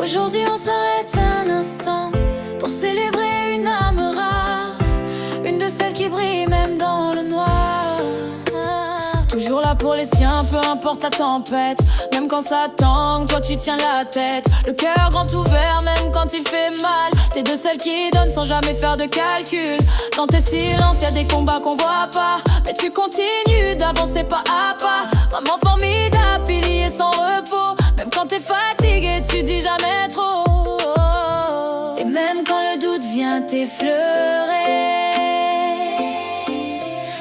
Aujourd'hui on s'arrête un instant pour célébrer une âme rare, une de celles qui brille même dans le noir. Toujours là pour les siens, peu importe la tempête. Même quand ça tangue, toi tu tiens la tête. Le cœur grand ouvert, même quand il fait mal. T'es de celles qui donnent sans jamais faire de calcul. Dans tes silences, y'a des combats qu'on voit pas, mais tu continues d'avancer pas à pas. Maman formidable, pilier sans repos. Même quand t'es fatigué, tu dis jamais trop. Et même quand le doute vient t'effleurer,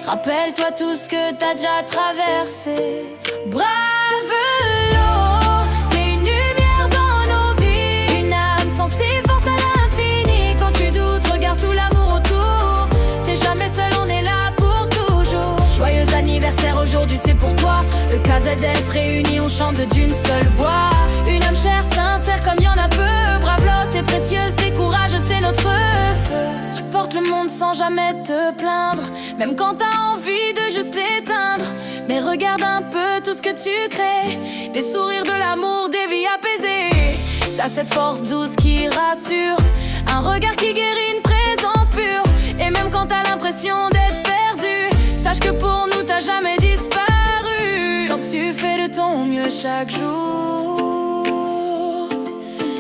rappelle-toi tout ce que t'as déjà traversé. Brave l'eau, t'es une lumière dans nos vies, une âme sensible forte à l'infini. Quand tu doutes, regarde tout l'amour autour. T'es jamais seul, on est là pour toujours. Joyeux anniversaire, aujourd'hui c'est pour toi. Le KZF réuni, on chante d'une seule voix. Une âme chère, sincère comme y'en a peu. Brave l'eau, t'es précieuse, t'es courageuse, t'es notre feu. Tu portes le monde sans jamais te plaindre, même quand t'as envie de juste t'éteindre. Mais regarde un peu tout ce que tu crées, des sourires, de l'amour, des vies apaisées. T'as cette force douce qui rassure, un regard qui guérit, une présence pure. Et même quand t'as l'impression d'être perdu, sache que pour nous t'as jamais disparu. Quand tu fais de ton mieux chaque jour,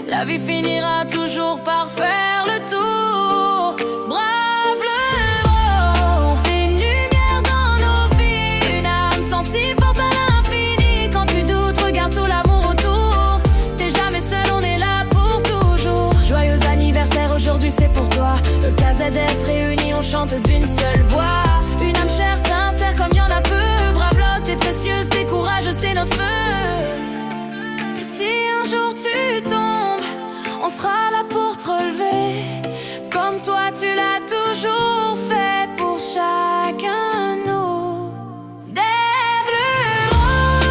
la vie finira toujours par faire le tour. Brave l'euro, t'es une lumière dans nos vies, une âme sensible forte à l'infini. Quand tu doutes, regarde tout l'amour autour. T'es jamais seul, on est là pour toujours. Joyeux anniversaire, aujourd'hui c'est pour toi. Le KZF réuni, on chante d'une seule voix. Une âme chère, sincère comme y'en a peu. Brave l'eau, t'es précieuse, t'es courageuse, t'es notre feu. Et si un jour tu tombes, on sera là pour te relever, comme toi tu l'as toujours fait pour chacun de nous. Lève le haut,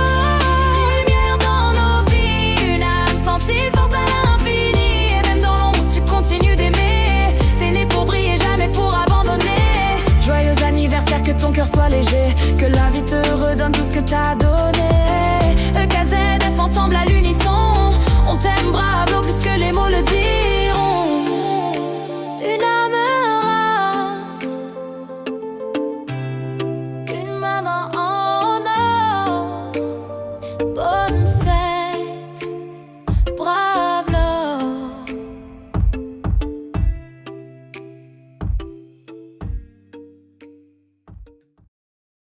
lumière dans nos vies, une âme sensible forte à l'infini. Et même dans l'ombre tu continues d'aimer. T'es né pour briller, jamais pour abandonner. Joyeux anniversaire, que ton cœur soit léger, que la vie te redonne tout ce que t'as donné. EKZF ensemble à l'unisson, on t'aime bravo plus que les mots le disent.